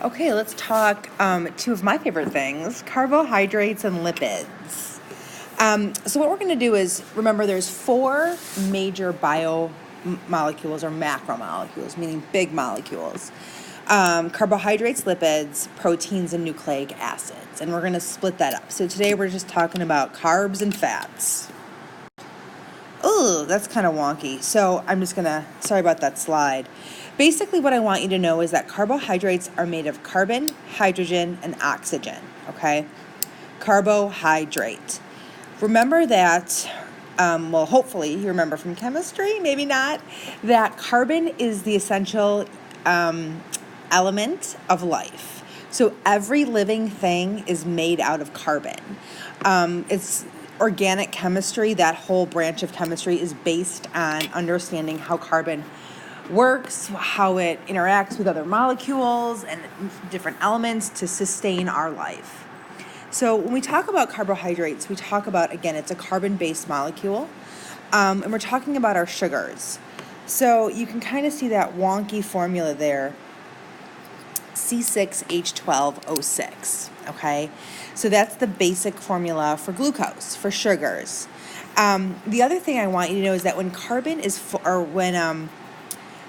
Okay, let's talk two of my favorite things, carbohydrates and lipids. So what we're going to do is, remember there's four major biomolecules or macromolecules, meaning big molecules. Carbohydrates, lipids, proteins, and nucleic acids. And we're going to split that up. So today we're just talking about carbs and fats. Oh, that's kind of wonky. So I'm just going to, sorry about that slide. Basically, what I want you to know is that carbohydrates are made of carbon, hydrogen, and oxygen, okay? Carbohydrate. Remember that, hopefully you remember from chemistry, maybe not, that carbon is the essential element of life. So every living thing is made out of carbon. It's organic chemistry, that whole branch of chemistry is based on understanding how carbon works, how it interacts with other molecules and different elements to sustain our life. So when we talk about carbohydrates, we talk about, again, it's a carbon-based molecule, and we're talking about our sugars. So you can kind of see that wonky formula there, C6H12O6, okay? So that's the basic formula for glucose, for sugars. The other thing I want you to know is that when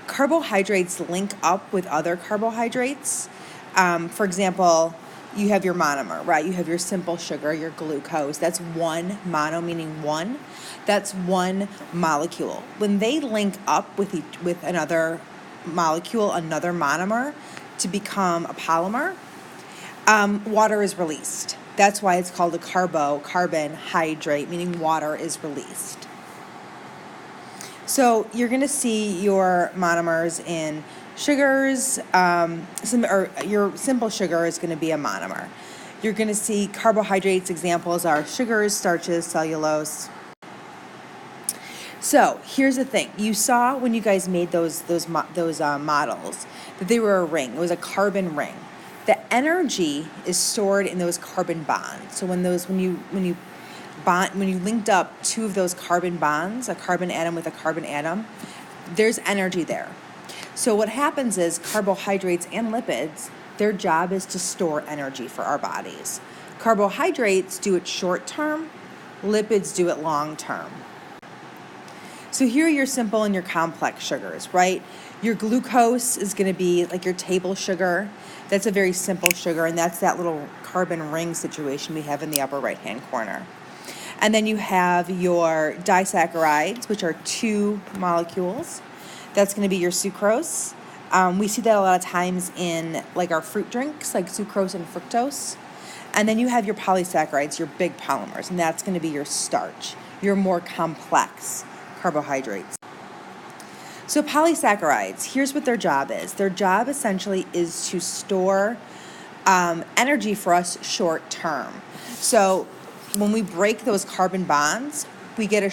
carbohydrates link up with other carbohydrates, for example, you have your monomer, right? You have your simple sugar, your glucose. That's one mono, meaning one. That's one molecule. When they link up with another molecule, another monomer, to become a polymer, water is released. That's why it's called a carbohydrate, meaning water is released. So you're going to see your monomers in sugars, your simple sugar is going to be a monomer. You're going to see carbohydrates, examples are sugars, starches, cellulose. So here's the thing. You saw when you guys made those models that they were a ring. It was a carbon ring. The energy is stored in those carbon bonds. So when you linked up two of those carbon bonds, a carbon atom with a carbon atom, there's energy there. So what happens is carbohydrates and lipids, their job is to store energy for our bodies. Carbohydrates do it short term, lipids do it long term. So here are your simple and your complex sugars, right? Your glucose is going to be like your table sugar. That's a very simple sugar, and that's that little carbon ring situation we have in the upper right-hand corner. And then you have your disaccharides, which are two molecules. That's going to be your sucrose. We see that a lot of times in like our fruit drinks, like sucrose and fructose. And then you have your polysaccharides, your big polymers, and that's going to be your starch, your more complex carbohydrates. So polysaccharides, here's what their job is. Their job essentially is to store energy for us short term. So when we break those carbon bonds, we get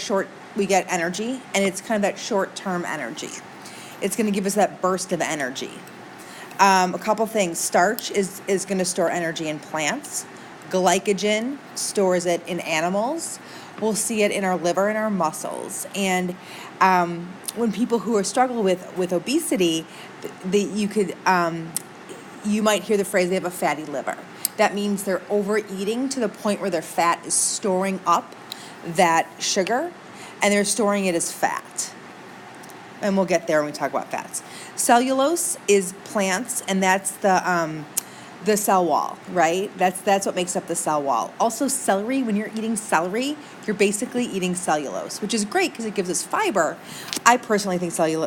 energy, and it's kind of that short-term energy. It's going to give us that burst of energy. A couple things. Starch is going to store energy in plants. Glycogen stores it in animals. We'll see it in our liver and our muscles. And when people who are struggling with obesity, you might hear the phrase, they have a fatty liver. That means they're overeating to the point where their fat is storing up that sugar, and they're storing it as fat. And we'll get there when we talk about fats. Cellulose is plants, and that's the cell wall, right? That's what makes up the cell wall. Also, celery, when you're eating celery, you're basically eating cellulose, which is great because it gives us fiber. I personally think celery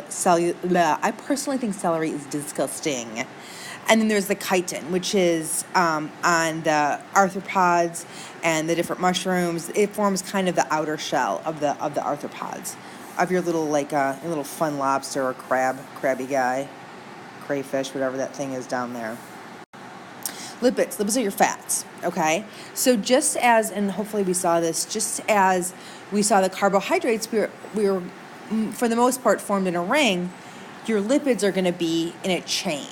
is disgusting. And then there's the chitin, which is on the arthropods and the different mushrooms. It forms kind of the outer shell of the arthropods, of your little little fun lobster or crabby guy, crayfish, whatever that thing is down there. Lipids are your fats, okay? So just as, and hopefully we saw this, just as we saw the carbohydrates, we were for the most part formed in a ring, your lipids are going to be in a chain.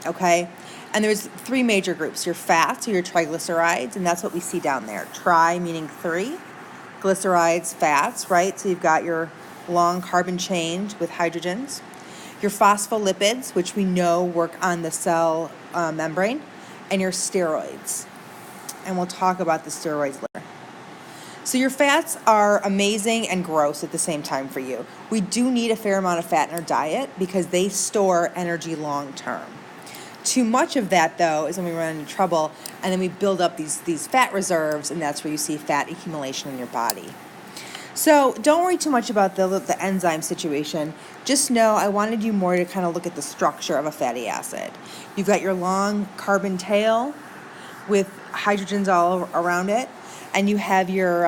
Okay, and there's three major groups: your fats or your triglycerides, and that's what we see down there. Tri meaning three, glycerides, fats, right? So you've got your long carbon chain with hydrogens. your phospholipids, which we know work on the cell membrane, and your steroids. And we'll talk about the steroids later. So your fats are amazing and gross at the same time for you. We do need a fair amount of fat in our diet because they store energy long term. Too much of that, though, is when we run into trouble, and then we build up these fat reserves, and that's where you see fat accumulation in your body. So don't worry too much about the enzyme situation. Just know I wanted you more to kind of look at the structure of a fatty acid. You've got your long carbon tail with hydrogens all around it, and you have your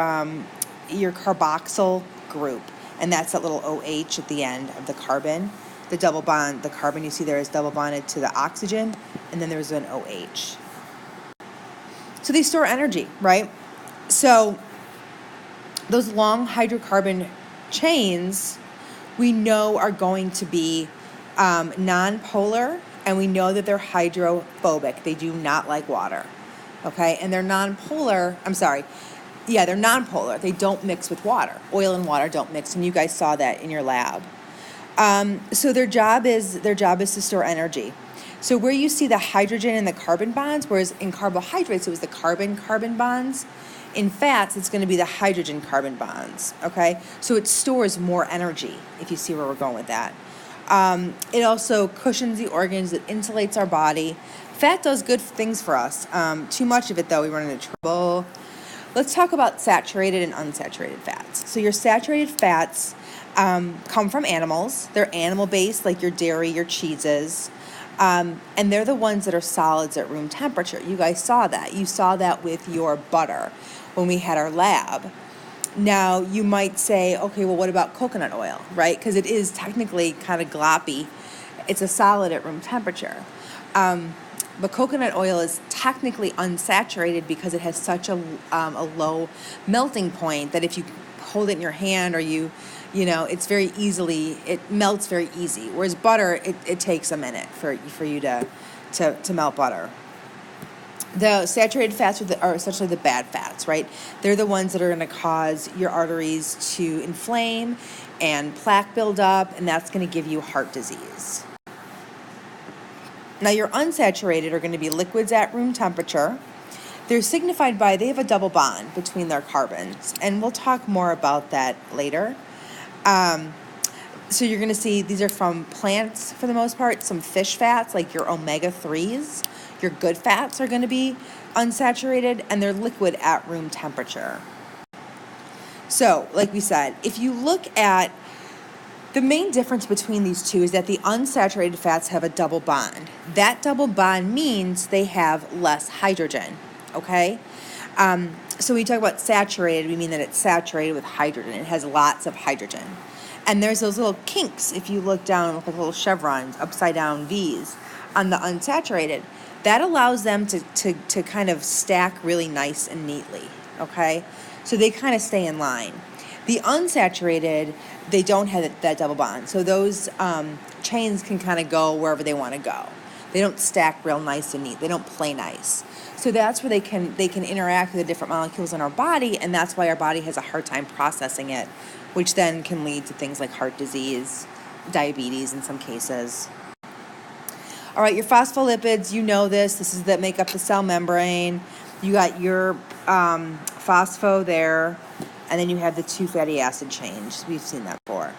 carboxyl group, and that's that little OH at the end of the carbon. The double bond, the carbon you see there is double bonded to the oxygen, and then there's an OH. So they store energy, right? So those long hydrocarbon chains we know are going to be non-polar, and we know that they're hydrophobic. They do not like water, okay? And they're non-polar, they're non-polar. They don't mix with water. Oil and water don't mix, and you guys saw that in your lab. So their job is to store energy. So where you see the hydrogen and the carbon bonds, whereas in carbohydrates it was the carbon bonds, in fats it's going to be the hydrogen carbon bonds. Okay, so it stores more energy. If you see where we're going with that, it also cushions the organs. It insulates our body. Fat does good things for us. Too much of it, though, we run into trouble. Let's talk about saturated and unsaturated fats. So your saturated fats come from animals. They're animal-based, like your dairy, your cheeses. And they're the ones that are solids at room temperature. You guys saw that. You saw that with your butter when we had our lab. Now, you might say, okay, well, what about coconut oil, right? Because it is technically kind of gloppy. It's a solid at room temperature. But coconut oil is technically unsaturated because it has such a low melting point that if you hold it in your hand or it's it melts very easy. Whereas butter, it takes a minute for you to melt butter. The saturated fats are essentially the bad fats, right? They're the ones that are going to cause your arteries to inflame and plaque buildup, and that's going to give you heart disease. Now, your unsaturated are going to be liquids at room temperature. They're signified by, they have a double bond between their carbons, and we'll talk more about that later. So you're going to see these are from plants for the most part, some fish fats like your omega-3s. Your good fats are going to be unsaturated, and they're liquid at room temperature. So, like we said, if you look at the main difference between these two is that the unsaturated fats have a double bond. That double bond means they have less hydrogen, okay? So when we talk about saturated, we mean that it's saturated with hydrogen. It has lots of hydrogen. And there's those little kinks, if you look down, look like little chevrons, upside down V's on the unsaturated. That allows them to kind of stack really nice and neatly, okay? So they kind of stay in line. The unsaturated, they don't have that double bond. So those chains can kind of go wherever they want to go. They don't stack real nice and neat. They don't play nice. So that's where they can interact with the different molecules in our body, and that's why our body has a hard time processing it, which then can lead to things like heart disease, diabetes in some cases. All right, your phospholipids, you know this is that make up the cell membrane. You got your phospho there, and then you have the two fatty acid chains. We've seen that before.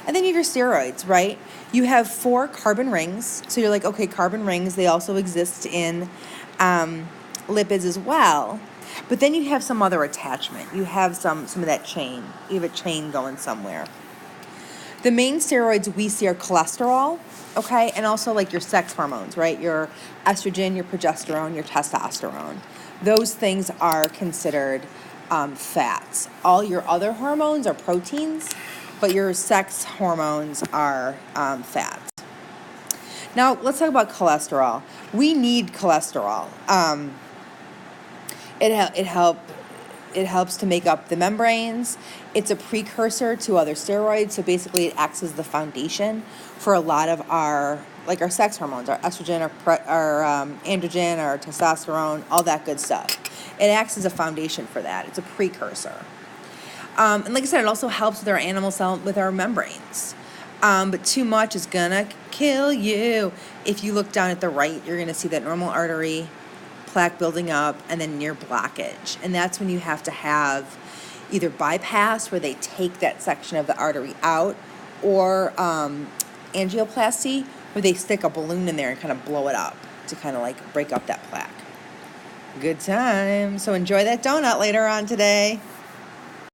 And then you have your steroids, right? You have 4 carbon rings. So you're like, okay, carbon rings, they also exist in lipids as well. But then you have some other attachment. You have some of that chain. You have a chain going somewhere. The main steroids we see are cholesterol, okay, and also like your sex hormones, right? Your estrogen, your progesterone, your testosterone. Those things are considered fats. All your other hormones are proteins, but your sex hormones are fats. Now, let's talk about cholesterol. We need cholesterol. It helps to make up the membranes. It's a precursor to other steroids, so basically it acts as the foundation for a lot of our sex hormones, our estrogen, our androgen, our testosterone, all that good stuff. It acts as a foundation for that. It's a precursor. And like I said, it also helps with our animal cell, with our membranes. But too much is gonna kill you. If you look down at the right, you're gonna see that normal artery, plaque building up, and then near blockage. And that's when you have to have either bypass, where they take that section of the artery out, or angioplasty, where they stick a balloon in there and kind of blow it up to kind of like break up that plaque. Good time. So enjoy that donut later on today.